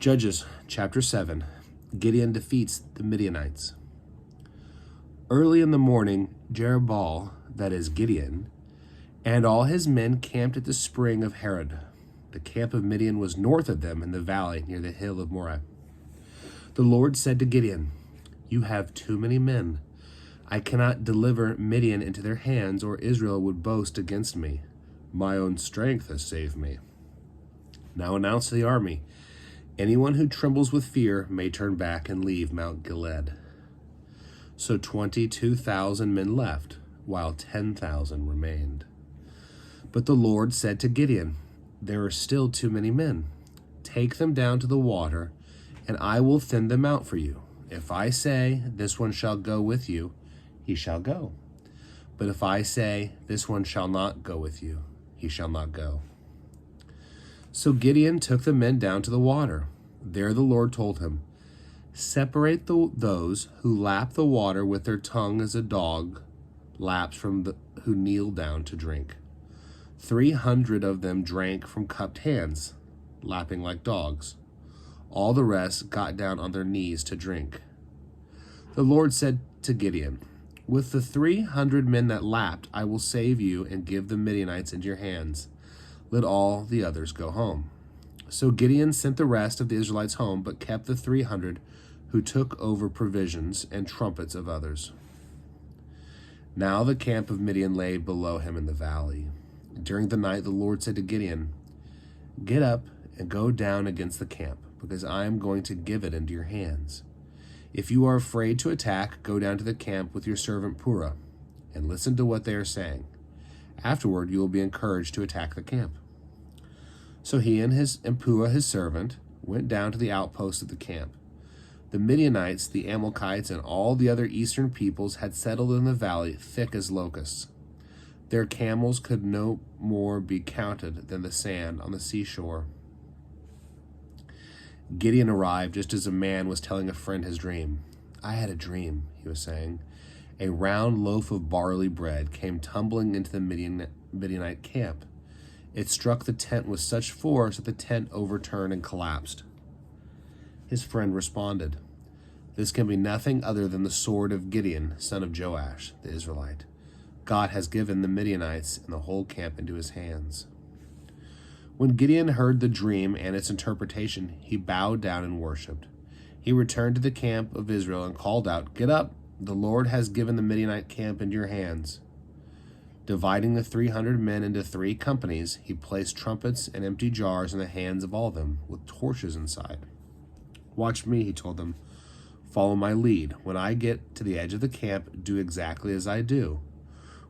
Judges chapter 7. Gideon defeats the Midianites. Early in the morning, Jerubbaal, that is Gideon, and all his men camped at the spring of Harod. The camp of Midian was north of them in the valley near the hill of Moreh. The Lord said to Gideon, "You have too many men. I cannot deliver Midian into their hands, or Israel would boast against me. My own strength has saved me. Now announce to the army, anyone who trembles with fear may turn back and leave Mount Gilead." So 22,000 men left, while 10,000 remained. But the Lord said to Gideon, "There are still too many men. Take them down to the water, and I will thin them out for you. If I say, 'This one shall go with you,' he shall go. But if I say, 'This one shall not go with you,' he shall not go." So Gideon took the men down to the water. There the Lord told him, "Separate those who lap the water with their tongue as a dog laps from who kneel down to drink." 300 of them drank from cupped hands, lapping like dogs. All the rest got down on their knees to drink. The Lord said to Gideon, "With the 300 men that lapped, I will save you and give the Midianites into your hands. Let all the others go home." So Gideon sent the rest of the Israelites home, but kept the 300 who took over provisions and trumpets of others. Now the camp of Midian lay below him in the valley. During the night the Lord said to Gideon, "Get up and go down against the camp, because I am going to give it into your hands. If you are afraid to attack, go down to the camp with your servant Purah, and listen to what they are saying. Afterward you will be encouraged to attack the camp." So he and Purah his servant went down to the outposts of the camp. The Midianites, the Amalekites, and all the other eastern peoples had settled in the valley thick as locusts. Their camels could no more be counted than the sand on the seashore. Gideon arrived just as a man was telling a friend his dream. "I had a dream," he was saying. "A round loaf of barley bread came tumbling into the Midianite camp. It struck the tent with such force that the tent overturned and collapsed." His friend responded, "This can be nothing other than the sword of Gideon, son of Joash, the Israelite. God has given the Midianites and the whole camp into his hands." When Gideon heard the dream and its interpretation, he bowed down and worshipped. He returned to the camp of Israel and called out, "Get up! The Lord has given the Midianite camp into your hands." Dividing the 300 men into 3 companies, he placed trumpets and empty jars in the hands of all of them, with torches inside. "Watch me," he told them. "Follow my lead. When I get to the edge of the camp, do exactly as I do.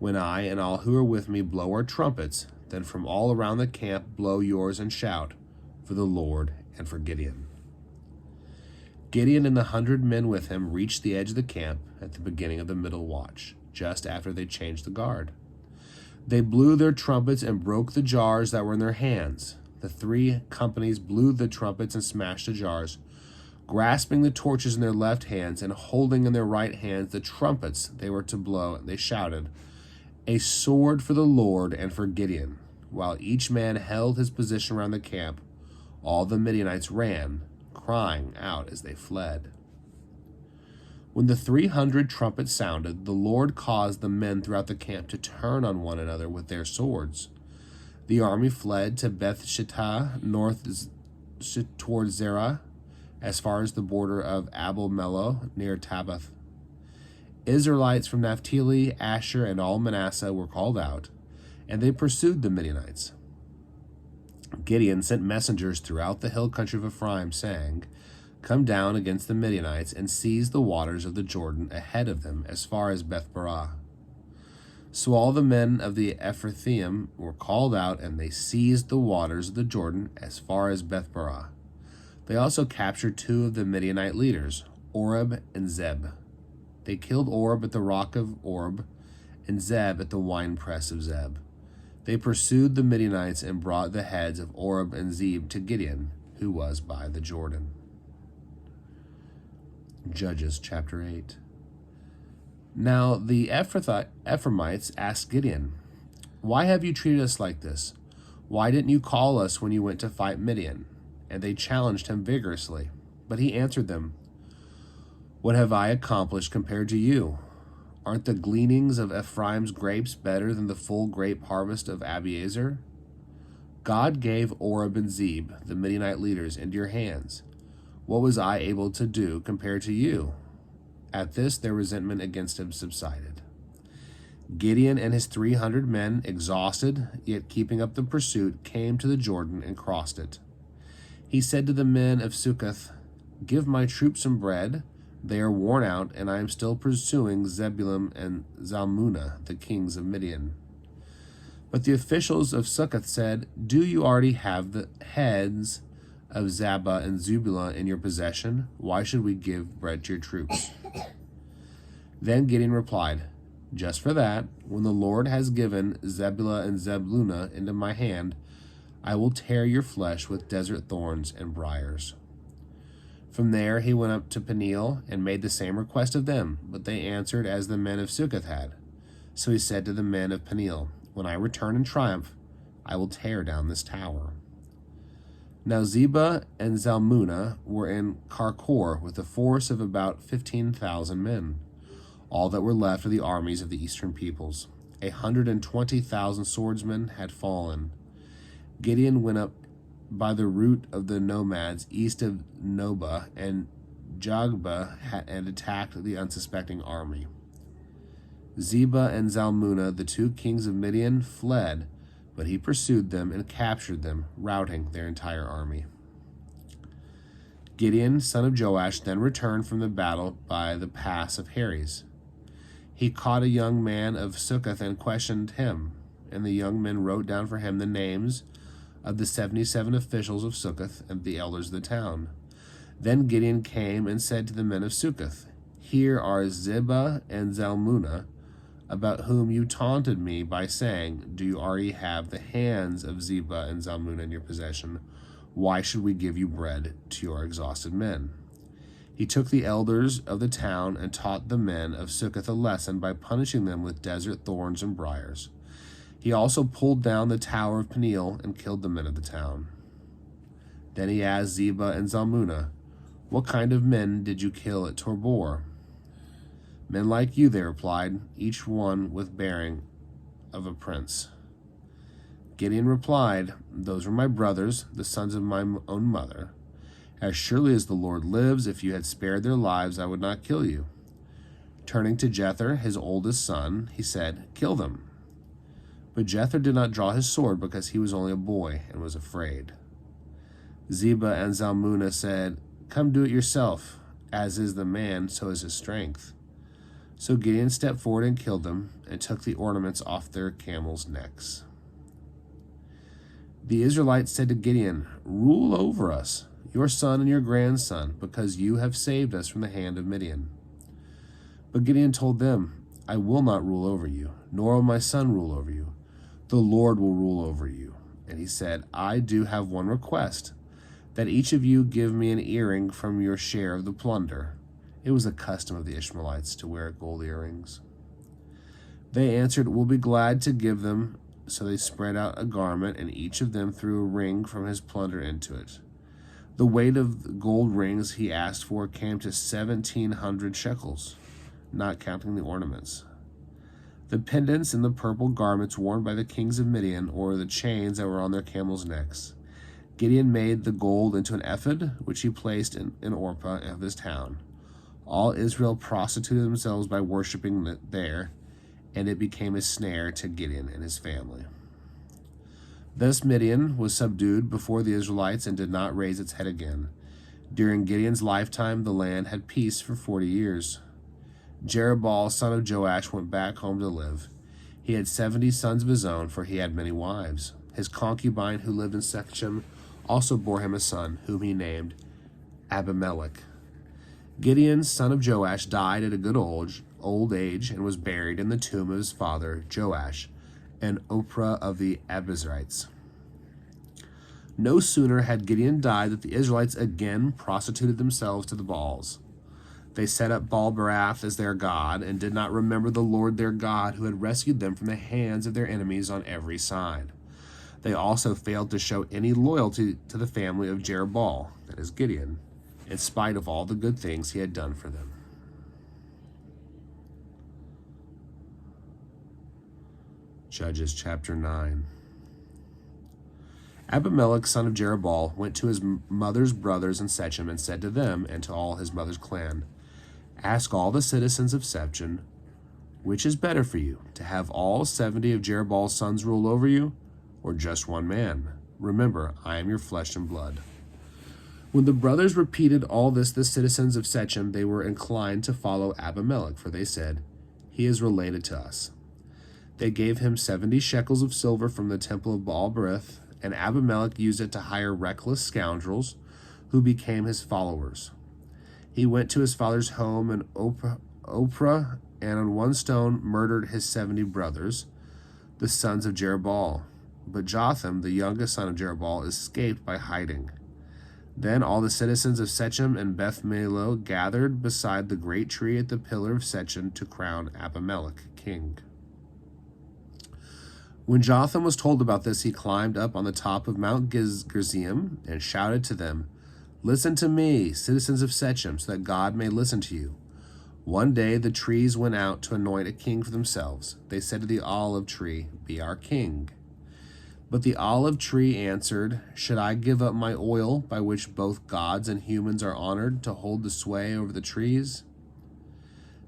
When I and all who are with me blow our trumpets, then from all around the camp blow yours and shout, 'For the Lord and for Gideon.'" Gideon and the 100 men with him reached the edge of the camp at the beginning of the middle watch, just after they changed the guard. They blew their trumpets and broke the jars that were in their hands. The 3 companies blew the trumpets and smashed the jars, grasping the torches in their left hands and holding in their right hands the trumpets they were to blow. They shouted, "A sword for the Lord and for Gideon." While each man held his position around the camp, all the Midianites ran, crying out as they fled. When the 300 trumpets sounded, the Lord caused the men throughout the camp to turn on one another with their swords. The army fled to Beth Shittah, north toward Zerah, as far as the border of Abel Meholah near Tabbath. Israelites from Naphtali, Asher, and all Manasseh were called out, and they pursued the Midianites. Gideon sent messengers throughout the hill country of Ephraim, saying, "Come down against the Midianites and seize the waters of the Jordan ahead of them as far as Beth-barah." So all the men of the Ephraim were called out, and they seized the waters of the Jordan as far as Beth-barah. They also captured 2 of the Midianite leaders, Oreb and Zeb. They killed Oreb at the rock of Oreb and Zeb at the winepress of Zeb. They pursued the Midianites and brought the heads of Oreb and Zeb to Gideon, who was by the Jordan. Judges chapter 8. Now the Ephraimites asked Gideon, "Why have you treated us like this? Why didn't you call us when you went to fight Midian? and they challenged him vigorously. But he answered them, "What have I accomplished compared to you? Aren't the gleanings of Ephraim's grapes better than the full grape harvest of Abiezer? God gave Oreb and Zeb, the Midianite leaders, into your hands. What was I able to do compared to you?" At this, their resentment against him subsided. Gideon and his 300 men, exhausted, yet keeping up the pursuit, came to the Jordan and crossed it. He said to the men of Succoth, "Give my troops some bread. They are worn out, and I am still pursuing Zebulun and Zalmunna, the kings of Midian." But the officials of Succoth said, "Do you already have the heads of Zabah and Zebulun in your possession? Why should we give bread to your troops?" Then Gideon replied, "Just for that, when the Lord has given Zebulun and Zebulun into my hand, I will tear your flesh with desert thorns and briars." From there he went up to Peniel and made the same request of them, but they answered as the men of Succoth had. So he said to the men of Peniel, "When I return in triumph, I will tear down this tower." Now Zebah and Zalmunna were in Karkor with a force of about 15,000 men. All that were left of the armies of the eastern peoples. 120,000 swordsmen had fallen. Gideon went up by the route of the nomads east of Nobah and Jogbeh and attacked the unsuspecting army. Zebah and Zalmunna, the two kings of Midian, fled, but he pursued them and captured them, routing their entire army. Gideon, son of Joash, then returned from the battle by the pass of Heres. He caught a young man of Succoth and questioned him, and the young men wrote down for him the names of the 77 officials of Succoth and the elders of the town. Then Gideon came and said to the men of Succoth, "Here are Zebah and Zalmunna, about whom you taunted me by saying, 'Do you already have the hands of Zebah and Zalmunna in your possession? Why should we give you bread to your exhausted men?'" He took the elders of the town and taught the men of Succoth a lesson by punishing them with desert thorns and briars. He also pulled down the tower of Peniel and killed the men of the town. Then he asked Zebah and Zalmunna, "What kind of men did you kill at Tabor?" "Men like you," they replied, "each one with bearing of a prince." Gideon replied, "Those were my brothers, the sons of my own mother. As surely as the Lord lives, if you had spared their lives, I would not kill you." Turning to Jether, his oldest son, he said, "Kill them." But Jether did not draw his sword because he was only a boy and was afraid. Zebah and Zalmunna said, "Come do it yourself. As is the man, so is his strength." So Gideon stepped forward and killed them, and took the ornaments off their camels' necks. The Israelites said to Gideon, "Rule over us, your son and your grandson, because you have saved us from the hand of Midian." But Gideon told them, "I will not rule over you, nor will my son rule over you. The Lord will rule over you." And he said, "I do have one request, that each of you give me an earring from your share of the plunder." It was a custom of the Ishmaelites to wear gold earrings. They answered, "We'll be glad to give them." So they spread out a garment, and each of them threw a ring from his plunder into it. The weight of the gold rings he asked for came to 1,700 shekels, not counting the ornaments. The pendants and the purple garments worn by the kings of Midian, or the chains that were on their camels' necks. Gideon made the gold into an ephod, which he placed in Orpah of his town. All Israel prostituted themselves by worshiping there, and it became a snare to Gideon and his family. Thus Midian was subdued before the Israelites and did not raise its head again. During Gideon's lifetime, the land had peace for 40 years. Jerubbaal, son of Joash, went back home to live. He had 70 sons of his own, for he had many wives. His concubine, who lived in Shechem, also bore him a son, whom he named Abimelech. Gideon, son of Joash, died at a good old age and was buried in the tomb of his father Joash and Ophrah of the Abiezrites. No sooner had Gideon died than the Israelites again prostituted themselves to the Baals. They set up Baal-Berath as their god and did not remember the Lord their God, who had rescued them from the hands of their enemies on every side. They also failed to show any loyalty to the family of Jerubbaal, that is Gideon, in spite of all the good things he had done for them. Judges chapter 9. Abimelech, son of Jerubbaal, went to his mother's brothers in Shechem and said to them and to all his mother's clan, "Ask all the citizens of Shechem, which is better for you, to have all 70 of Jerubbaal's sons rule over you, or just one man? Remember, I am your flesh and blood." When the brothers repeated all this, the citizens of Shechem, they were inclined to follow Abimelech, for they said, "He is related to us." They gave him 70 shekels of silver from the temple of Baal-berith, and Abimelech used it to hire reckless scoundrels who became his followers. He went to his father's home in Ophrah, and on one stone murdered his 70 brothers, the sons of Jerubbaal. But Jotham, the youngest son of Jerubbaal, escaped by hiding. Then all the citizens of Shechem and Beth-Millo gathered beside the great tree at the pillar of Shechem to crown Abimelech king. When Jotham was told about this, he climbed up on the top of Mount Gerizim and shouted to them, "Listen to me, citizens of Shechem, so that God may listen to you." One day the trees went out to anoint a king for themselves. They said to the olive tree, "Be our king." But the olive tree answered, "Should I give up my oil, by which both gods and humans are honored, to hold the sway over the trees?"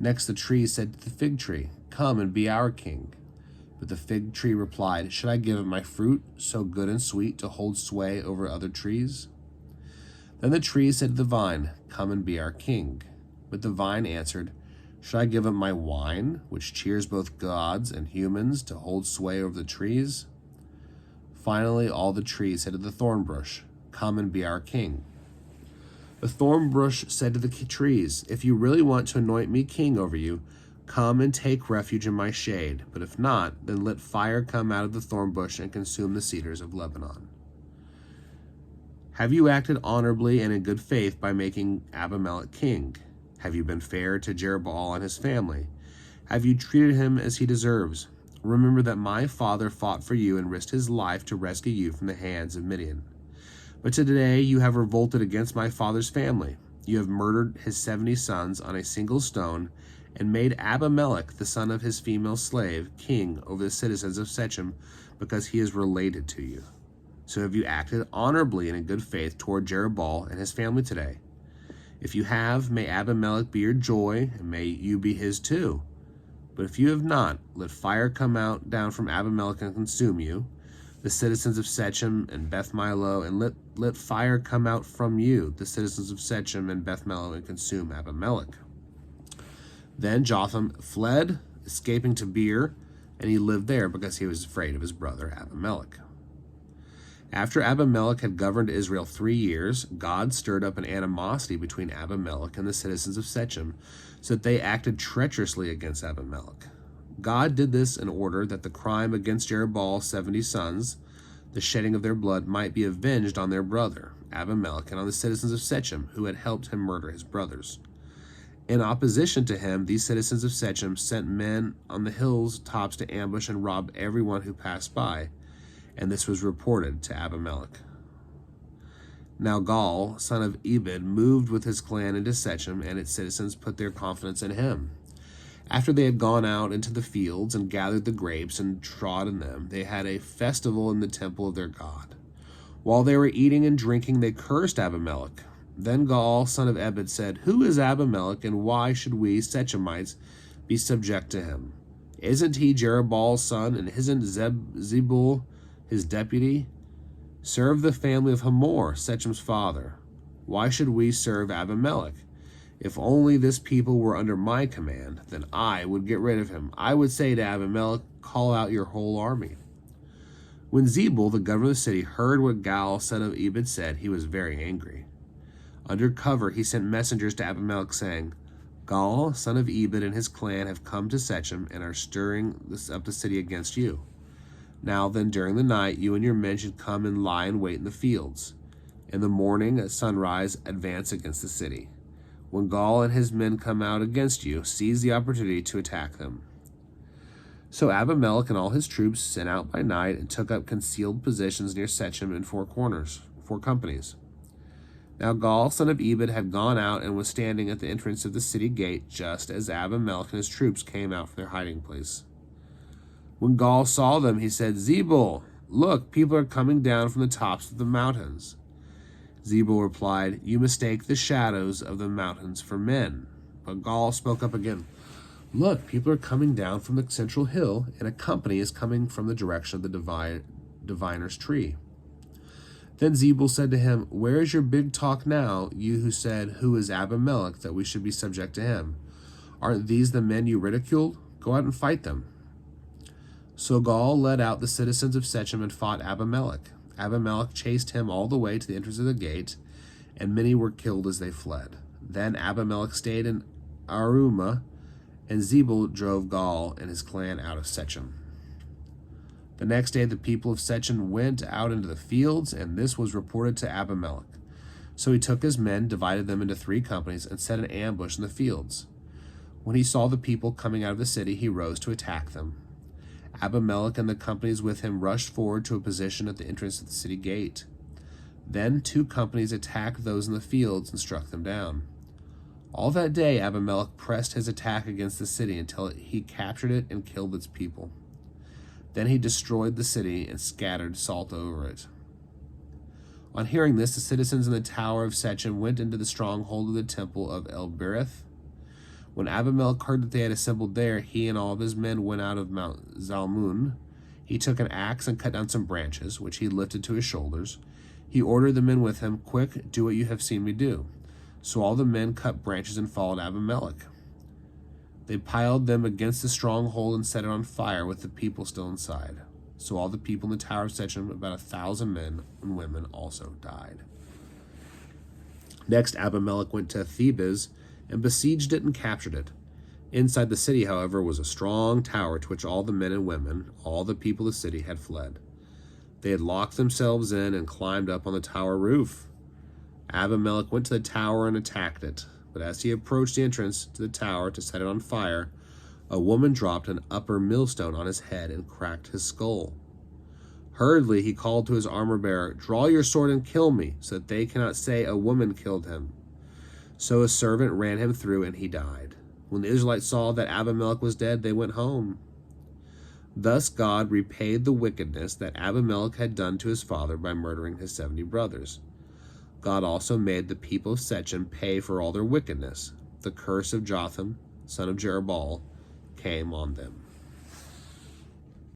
Next the tree said to the fig tree, "Come and be our king." But the fig tree replied, "Should I give up my fruit, so good and sweet, to hold sway over other trees?" Then the tree said to the vine, "Come and be our king." But the vine answered, "Should I give up my wine, which cheers both gods and humans, to hold sway over the trees?" Finally, all the trees said to the thorn bush, "Come and be our king." The thorn bush said to the trees, "If you really want to anoint me king over you, come and take refuge in my shade. But if not, then let fire come out of the thorn bush and consume the cedars of Lebanon." Have you acted honorably and in good faith by making Abimelech king? Have you been fair to Jerubbaal and his family? Have you treated him as he deserves? Remember that my father fought for you and risked his life to rescue you from the hands of Midian. But today you have revolted against my father's family. You have murdered his 70 sons on a single stone and made Abimelech, the son of his female slave, king over the citizens of Shechem, because he is related to you. So have you acted honorably and in good faith toward Jerubbaal and his family today? If you have, may Abimelech be your joy, and may you be his too. But if you have not, let fire come down from Abimelech and consume you, the citizens of Shechem and Beth-Millo, and let fire come out from you, the citizens of Shechem and Beth-Millo, and consume Abimelech." Then Jotham fled, escaping to Beer, and he lived there because he was afraid of his brother Abimelech. After Abimelech had governed Israel 3 years, God stirred up an animosity between Abimelech and the citizens of Shechem, so that they acted treacherously against Abimelech. God did this in order that the crime against Jerubbaal's 70 sons, the shedding of their blood, might be avenged on their brother, Abimelech, and on the citizens of Shechem, who had helped him murder his brothers. In opposition to him, these citizens of Shechem sent men on the hills tops to ambush and rob everyone who passed by, and this was reported to Abimelech. Now Gaal, son of Ebed, moved with his clan into Shechem, and its citizens put their confidence in him. After they had gone out into the fields and gathered the grapes and trod in them, they had a festival in the temple of their god. While they were eating and drinking, they cursed Abimelech. Then Gaal, son of Ebed, said, "Who is Abimelech, and why should we, Shechemites, be subject to him? Isn't he Jerubbaal's son, and isn't Zebul his deputy? Serve the family of Hamor, Shechem's father. Why should we serve Abimelech? If only this people were under my command, then I would get rid of him. I would say to Abimelech, call out your whole army." When Zebul, the governor of the city, heard what Gaal, son of Ebed, said, he was very angry. Under cover, he sent messengers to Abimelech, saying, "Gaal, son of Ebed, and his clan have come to Shechem and are stirring up the city against you. Now then, during the night, you and your men should come and lie in wait in the fields. In the morning, at sunrise, advance against the city. When Gaal and his men come out against you, seize the opportunity to attack them." So Abimelech and all his troops sent out by night and took up concealed positions near Shechem in four companies. Now Gaal, son of Ebed, had gone out and was standing at the entrance of the city gate just as Abimelech and his troops came out from their hiding place. When Gaal saw them, he said, Zebul, look, people are coming down from the tops of the mountains. Zebul replied, You mistake the shadows of the mountains for men. But Gaal spoke up again, Look, people are coming down from the central hill, and a company is coming from the direction of the diviner's tree. Then Zebul said to him, Where is your big talk now, you who said, Who is Abimelech, that we should be subject to him? Aren't these the men you ridiculed? Go out and fight them. So Gaal led out the citizens of Shechem and fought Abimelech. Abimelech chased him all the way to the entrance of the gate, and many were killed as they fled. Then Abimelech stayed in Arumah, and Zebul drove Gaal and his clan out of Shechem. The next day the people of Shechem went out into the fields, and this was reported to Abimelech. So he took his men, divided them into 3 companies, and set an ambush in the fields. When he saw the people coming out of the city, he rose to attack them. Abimelech and the companies with him rushed forward to a position at the entrance of the city gate. Then 2 companies attacked those in the fields and struck them down. All that day Abimelech pressed his attack against the city until he captured it and killed its people. Then he destroyed the city and scattered salt over it. On hearing this, the citizens in the tower of Shechem went into the stronghold of the temple of El-Berith. When Abimelech heard that they had assembled there, he and all of his men went out of Mount Zalmun. He took an axe and cut down some branches, which he lifted to his shoulders. He ordered the men with him, Quick, do what you have seen me do. So all the men cut branches and followed Abimelech. They piled them against the stronghold and set it on fire with the people still inside. So all the people in the tower of Shechem, about 1,000 men and women, also died. Next, Abimelech went to Thebez and besieged it and captured it. Inside the city, however, was a strong tower to which all the men and women, all the people of the city, had fled. They had locked themselves in and climbed up on the tower roof. Abimelech went to the tower and attacked it. But as he approached the entrance to the tower to set it on fire, a woman dropped an upper millstone on his head and cracked his skull. Hurriedly he called to his armor-bearer, Draw your sword and kill me, so that they cannot say a woman killed him. So a servant ran him through, and he died. When the Israelites saw that Abimelech was dead, they went home. Thus God repaid the wickedness that Abimelech had done to his father by murdering his 70 brothers. God also made the people of Shechem pay for all their wickedness. The curse of Jotham, son of Jerubbaal, came on them.